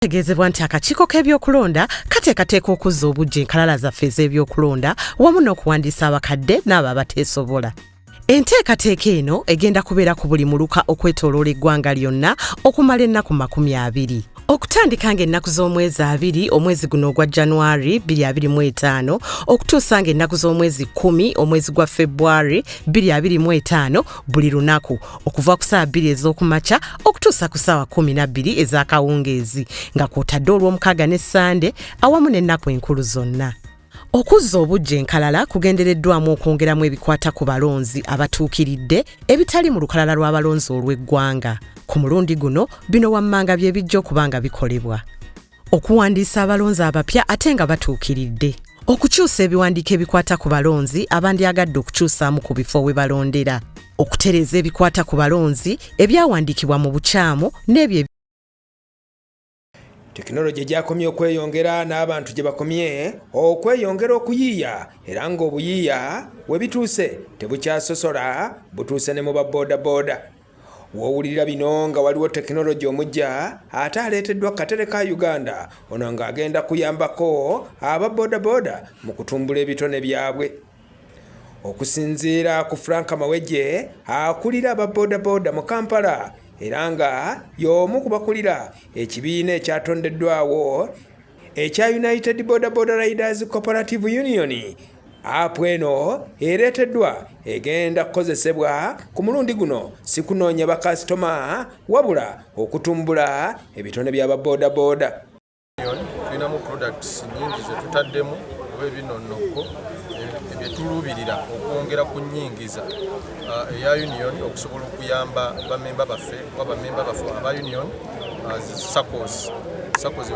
Tegezebwa nti akakiiko k'ebyokulonda kateekateeka okuzza obujja enkalala zaffe ez'ebyokulonda wamu n'okuwandiisa abakadde n'abo abateesobola. Enteekateeka eno egenda kubeera ku buli muluka okwetooloola eggwanga lyonna okumala ennaku 20. Okutandika ng'ennaku z'omwezi 2 omwezi guno ogwa January 2025 okutuusa ng'ennaku z'omwezi 10 omwezi gwa February 2025 buli lunaku okuva ku ssaawa 2 ez'okumakya okutuusa ku ssaawa 12 ez'akawungeezi nga kw'otadde olw'omukaaga ne Sande awamu n'ennaku enkulu zonna. Okuzza obujja enkalala kugendereddwamu okwongeramu ebikwata ku balonzi abatuukiridde ebitali mu lukalala lw'abalonzi olw'eggwanga. Ku mulundi guno bino wammanga bye bijja okuba nga bikolebwa. Okuwandiisa abalonzi abapya ate nga batuukiridde. Okukyusa ebiwandiiko ebikwata ku balonzi abandyagadde okukyusaamu ku bifo we balondera. Okutereeza ebikwata ku balonzi ebyawandiikibwa mu bukyamu n'ebyo Tekinoloji gyakomye okweyongera n'abantu gye bakomye okweyongera okuyiiya era ng'obuyiiya we bituuse tebukyasosola butuuse ne mu baboodabooda. Wowulira bino nga waliwo tekinoloji omujja ate aleeteddwa katere ka Uganda ono ng'agenda kuyambako ababoodabooda mu kutumbula ebitone byabwe. Okusinziira ku Frank Mawejje akulira ababoodabooda mu Kampala era nga y'omu kubakulira ekibiina ekyatondeddwawo ekya United Border Border Riders Cooperative Union. Apu eno ereeteddwa egenda kukozesebwa ku mulundi guno si kunoonya bakasitoma wabula okutumbula ebitone by'ababoodabooda. Tulinamu products nyingi ze tutaddemu oba ebinonoko ebyetuluubirira okwongera ku nnyingiza eya union okusobola okuyamba bamemba baffe aba union SACCOs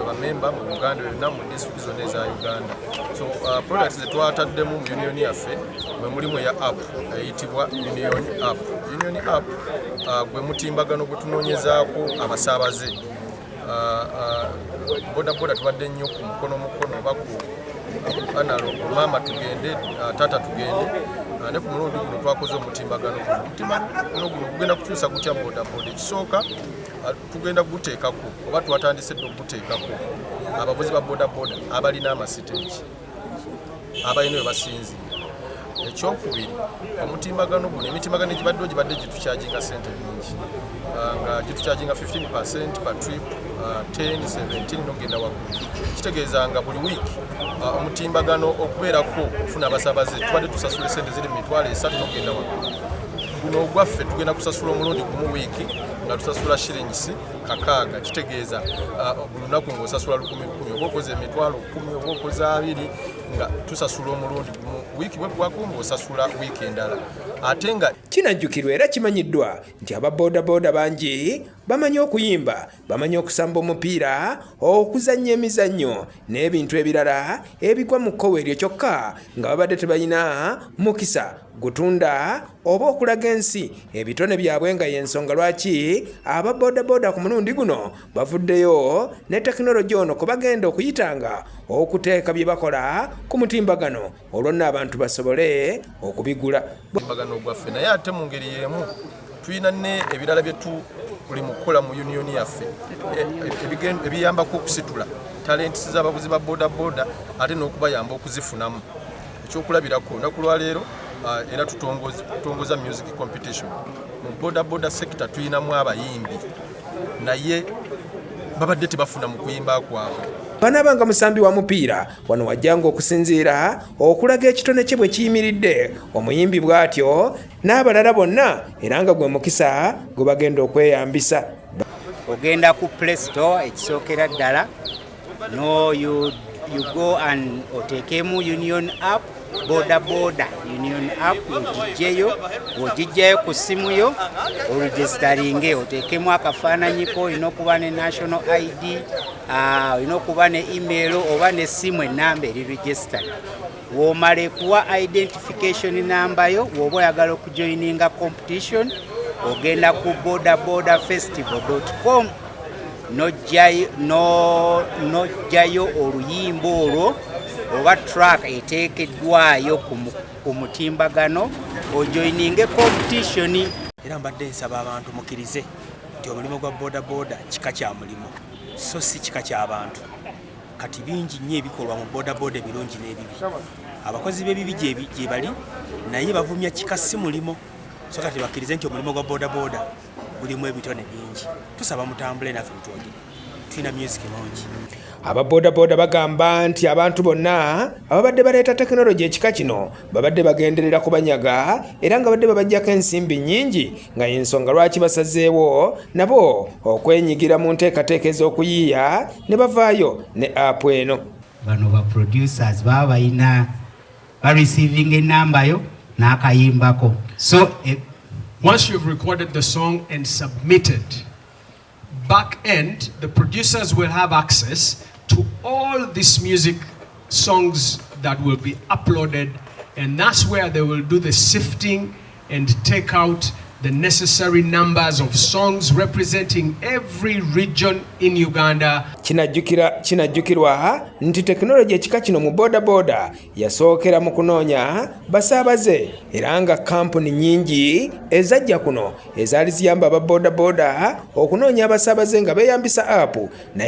bamemba mu Uganda yonna mu district zonna eza Uganda. So products ze twataddemu mu union yaffe mwe mulimu ya app eyitibwa union app. Union app gwe mutimbagano gwe tunoonyezaako abasaabaze. Bodaboda tubadde nnyo ku mukono baku analo mama tugende tata tugende ne ku mulundi guno twakoze omutimbagano guno gugenda kukyusa kutya bodaboda. Ekisooka tugenda guteekako oba twatandise okuguteekako abavuzi ba bodaboda abalina amasiteegi abalina we basinziira. Ekyokubiri omutimbagano guno emitimbagano egibadde gitukyajinga sente nyingi nga gitukyajinga 15% per trip 10, 17 nogenda waggulu. Kitegeeza nga buli wiiki omutimbagano okubeerako ofuna abasaabaze tubadde tusasula sente ziri mu 3 nogenda waggulu. Guno ogwaffe tugenda kusasula omulundi gumu wiiki nga tusasula shillings 600. Kitegeeza buli lunaku ng'osasula 1,000 oba okoze 10,000 oba okoze 2 nga tusasula omulundi gumu wiiki bwe bwako ng'osasula wiiki endala. Ate nga kinajjukirwa era kimanyiddwa nti ababoodabooda bangi bamanyi okuyimba, bamanyi okusamba omupiira, okuzannya emizannyo n'ebintu ebirala ebigwa mu kkowe eryo kyokka nga babadde tebalina mukisa gutunda oba okulaga ensi ebitone byabwe nga y'ensonga lwaki ababoodabooda ku mulundi guno bavuddeyo ne tekinoloji ono kubagenda okuyitanga okuteeka bye bakola ku mutimbagano olwo nno abantu basobole okubigula. Mutimbagano gwaffe naye ate mu ngeri y'emu tulina ne ebirala byetu buli mu kukola mu union yaffe ebiyambako okusitula talenti z'abavuzi ba bodaboda ate n'okubayamba okuzifunamu. Ekyokulabirako olunaku lwa leero era tutongoza music competition mu bodaboda sector. Tulinamu abayimbi naye babadde tebafuna mu kuyimba kwabwe. Banabanga musambi wa mupiira wano wajjanga okusinziira okulaga ekitone kye bwe kiyimiridde omuyimbi bw'atyo n'abalala bonna era nga gwe mukisa gwe bagenda okweyambisa. Ogenda ku Play Store ekisookera ddala no you go and oteekemu Union app bodaboda Union app ogijjayo ku simu yo oregisteringe oteekemu akafaananyiko. Olina okuba ne national ID, olina okuba ne email oba ne simu ennamba eri registered. W'omala ekuwa identification number yo w'oba oyagala okujoininga competition ogenda ku bodabodafestival.com n'ojjayo oluyimba olwo oba track eteekeddwayo ku mutimbagano ojoininge competition. Era mbadde nsaba abantu mukkirize nti omulimu gwa bodaboda kika kya mulimo so si kika ky'abantu kati bingi nnyo ebikolwa mu bodaboda ebirungi n'ebibi abakozi b'ebibi gye bali naye bavumya kika si mulimo so kati bakkirize nti omulimo gwa bodaboda gulimu ebitone bingi tusaba mutambule naffe mutwogere tulina music mungi. Ababodaboda bagamba nti abantu bonna ababadde baleeta tekinologi ekika kino babadde bagenderera kubanyaga era nga badde babajjako ensimbi nnyingi nga y'ensonga lwaki basazeewo nabo okwenyigira mu nteekateeka ez'okuyiiya ne bavaayo ne app eno. Bano ba producers baba balina receiving enamba yo n'akayimbako. So once you've recorded the song and submitted, back end, the producers will have access to all these music songs that will be uploaded, and that's where they will do the sifting and take out the necessary numbers of songs representing every region in Uganda. Kinajjukirwa nti tekinologi ekika kino mu bodaboda yasookera mu kunoonya basaabaze era nga kampuni nnyingi ezajja kuno ezaali ziyamba aba bodaboda okunoonya abasaabaze nga beeyambisa app.